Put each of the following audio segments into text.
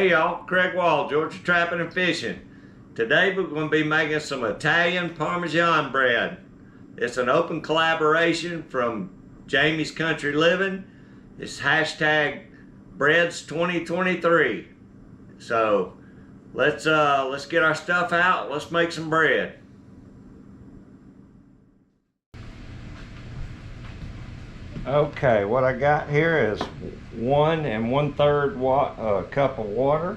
Hey y'all, Craig Wall, Georgia Trapping and Fishing. Today we're going to be making some Italian Parmesan bread. It's an open collaboration from Jamie's Country Living. It's hashtag BREADS 2023. So let's get our stuff out. Let's make some bread. Okay, what I got here is 1 1/3 cup of water.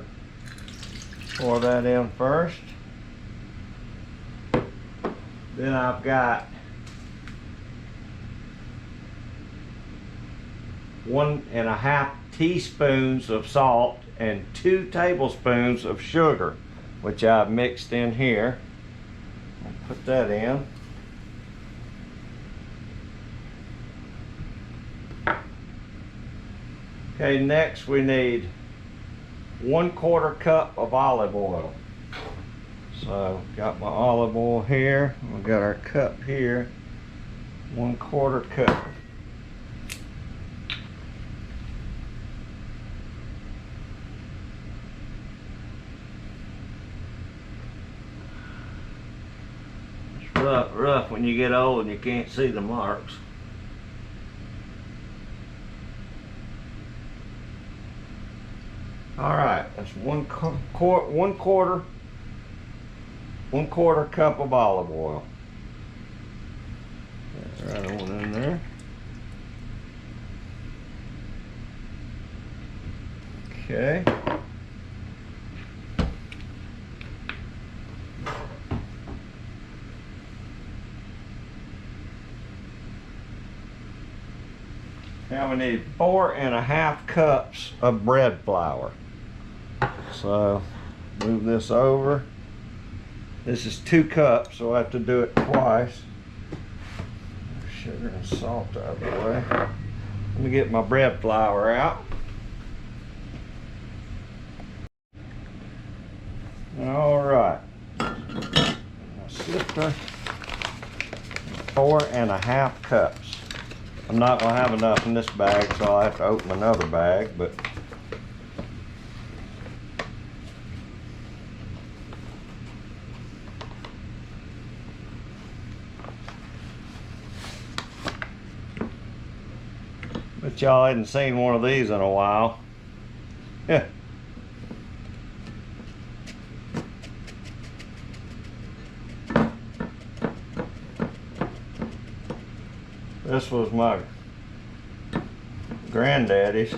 Pour that in first. Then I've got 1½ teaspoons of salt and 2 tablespoons of sugar, which I've mixed in here. I'll put that in. Okay, next we need 1/4 cup of olive oil. So got my olive oil here. We got our cup here. 1/4 cup. It's rough when you get old and you can't see the marks. All right, that's 1/4 cup of olive oil. That's right on in there. Okay. Now we need 4½ cups of bread flour. So move this over. This is 2 cups, so I have to do it twice. Sugar and salt out of the way. Let me get my bread flour out. All right. My sifter. 4½ cups. I'm not going to have enough in this bag, so I'll have to open another bag, but y'all hadn't seen one of these in a while. Yeah. This was my granddaddy's.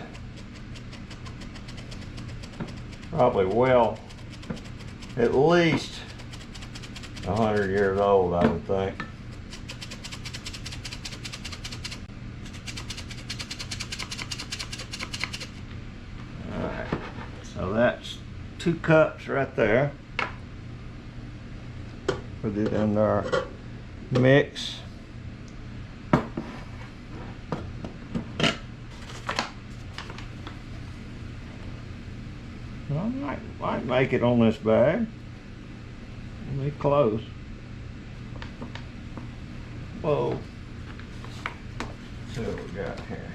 Probably well, at least 100 years old, I would think. So that's 2 cups right there. Put it in our mix. I might make it on this bag. Let me close. Whoa. Let's see what we got here.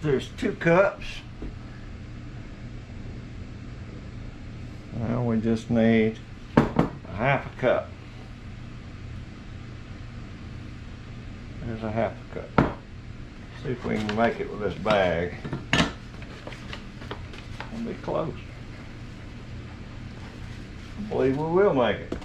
There's 2 cups. Now we just need 1/2 cup. There's 1/2 cup. See if we can make it with this bag. We'll be close. I believe we will make it.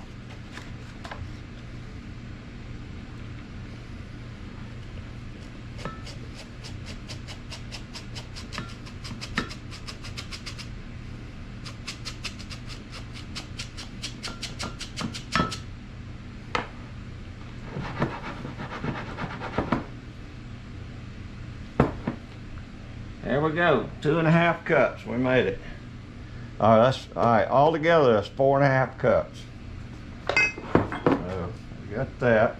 There we go, 2.5 cups, we made it. All right, all together that's 4.5 cups. So we got that.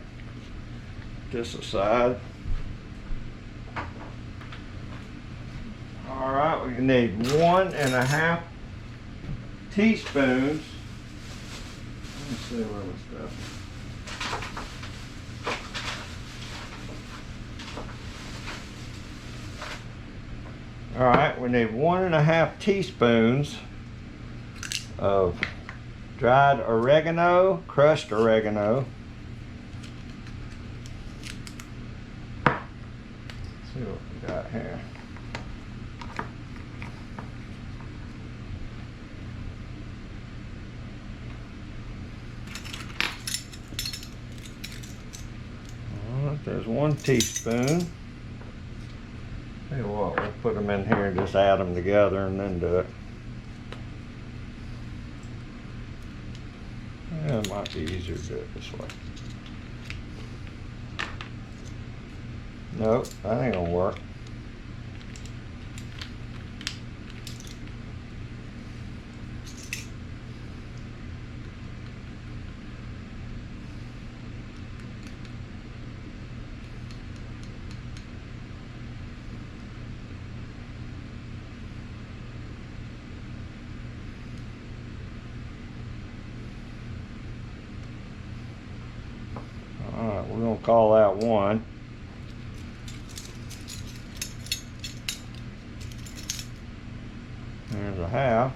This aside. All right, we need 1.5 teaspoons. Let's see where my stuff. All right, we need 1.5 teaspoons of dried oregano, crushed oregano. Let's see what we got here. All right, there's 1 teaspoon. Tell you what, we'll put them in here and just add them together and then do it. Yeah, it might be easier to do it this way. Nope, that ain't gonna work. Alright, we're gonna call that 1. There's a half.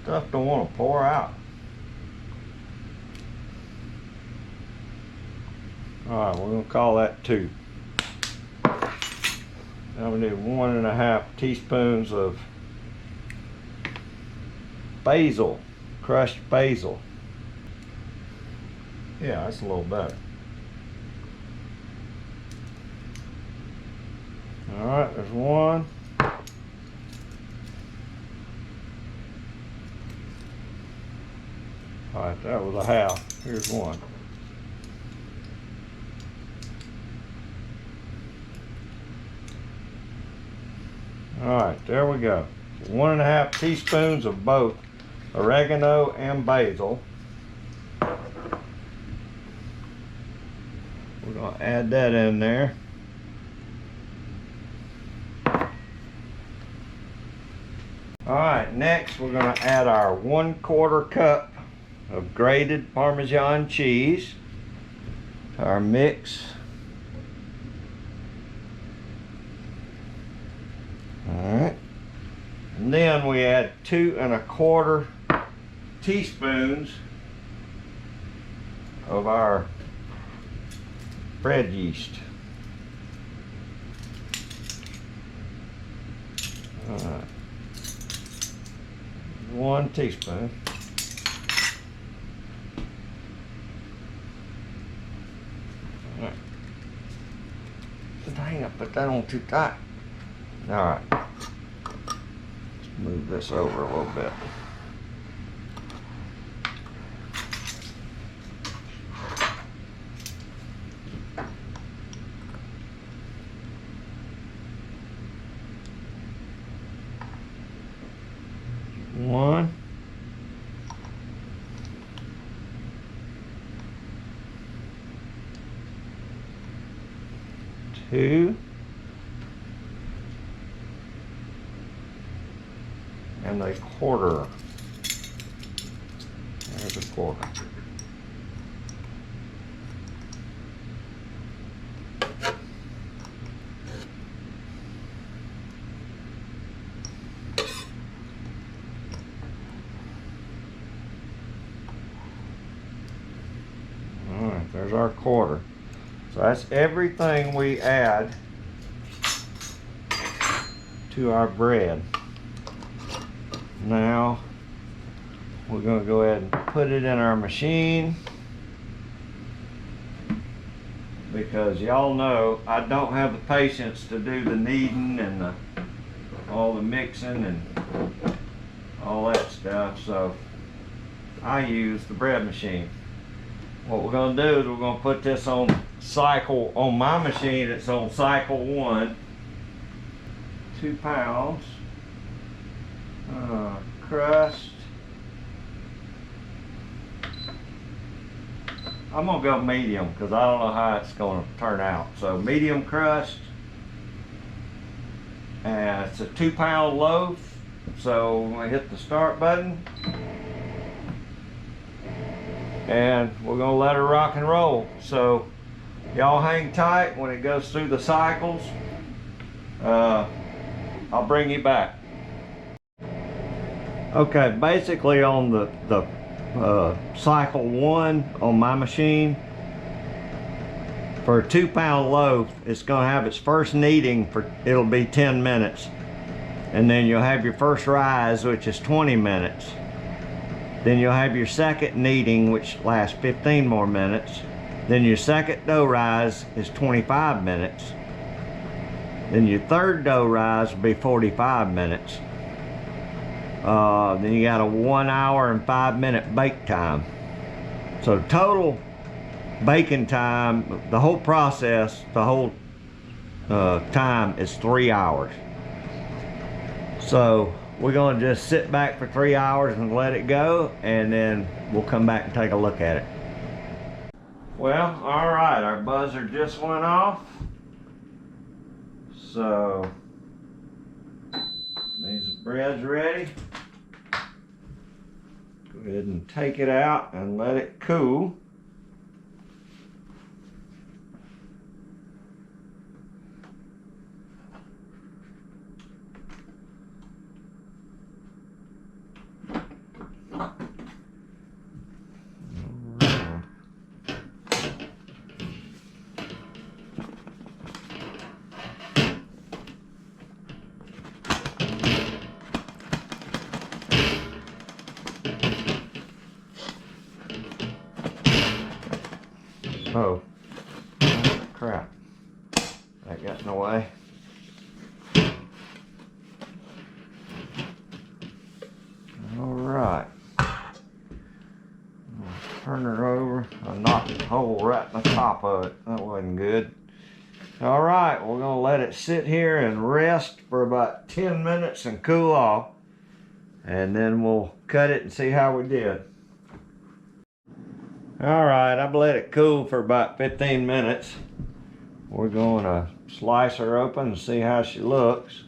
Stuff don't want to pour out. Alright, we're gonna call that 2. Now we need 1.5 teaspoons of basil, crushed basil. Yeah, that's a little better. All right, there's 1. All right, that was a half. Here's 1. All right, there we go. 1.5 teaspoons of both oregano and basil. We're going to add that in there. All right, next we're going to add our 1/4 cup of grated Parmesan cheese to our mix. All right, and then we add 2¼ teaspoons of our bread yeast. All right, 1 teaspoon. All right. Dang, I put that on too tight. All right, let's move this over a little bit. One, 2, and 1/4. There's 1/4. All right, there's our 1/4. So that's everything we add to our bread. Now we're going to go ahead and put it in our machine, because y'all know I don't have the patience to do the kneading and all the mixing and all that stuff. So I use the bread machine. What we're going to do is we're going to put this on cycle, on my machine it's on cycle 1. 2 pounds. Crust. I'm going to go medium because I don't know how it's going to turn out. So medium crust. And it's a 2 pound loaf. So I'm going to hit the start button. And we're going to let her rock and roll. So y'all hang tight when it goes through the cycles. I'll bring you back. Okay, basically on the cycle 1 on my machine, for a 2 pound loaf, it's going to have its first kneading for, it'll be 10 minutes. And then you'll have your first rise, which is 20 minutes. Then you'll have your second kneading, which lasts 15 more minutes. Then your second dough rise is 25 minutes. Then your third dough rise will be 45 minutes. Then you got a 1 hour and 5 minute bake time. So total baking time, the whole process, the whole time is 3 hours. So we're going to just sit back for 3 hours and let it go, and then we'll come back and take a look at it. Well, all right, our buzzer just went off. So these bread's ready. Go ahead and take it out and let it cool. Oh, crap. That got in the way. Alright. Turn it over. I knocked the hole right in the top of it. That wasn't good. Alright, we're going to let it sit here and rest for about 10 minutes and cool off. And then we'll cut it and see how we did. Alright, I've let it cool for about 15 minutes. We're going to slice her open and see how she looks.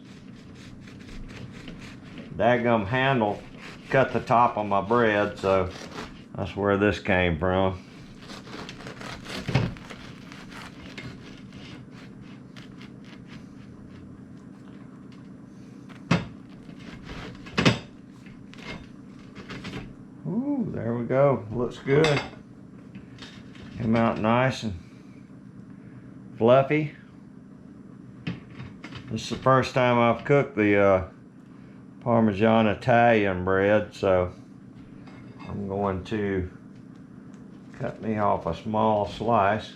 Daggum handle cut the top of my bread, so that's where this came from. Ooh, there we go. Looks good. Came out nice and fluffy. This is the first time I've cooked the Parmesan Italian bread, so I'm going to cut me off a small slice.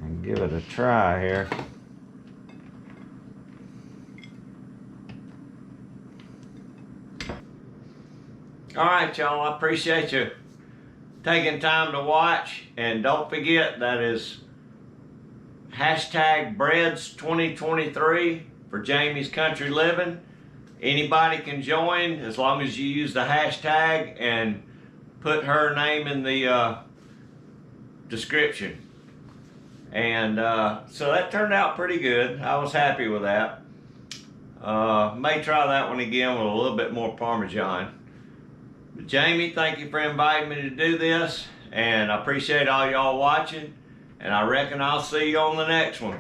And give it a try here. All right, y'all, I appreciate you taking time to watch, and don't forget that is hashtag BREADS 2023 for Jamie's Country Living. Anybody can join as long as you use the hashtag and put her name in the description. And so that turned out pretty good. I was happy with that. May try that one again with a little bit more Parmesan. But Jamie, thank you for inviting me to do this, and I appreciate all y'all watching, and I reckon I'll see you on the next one.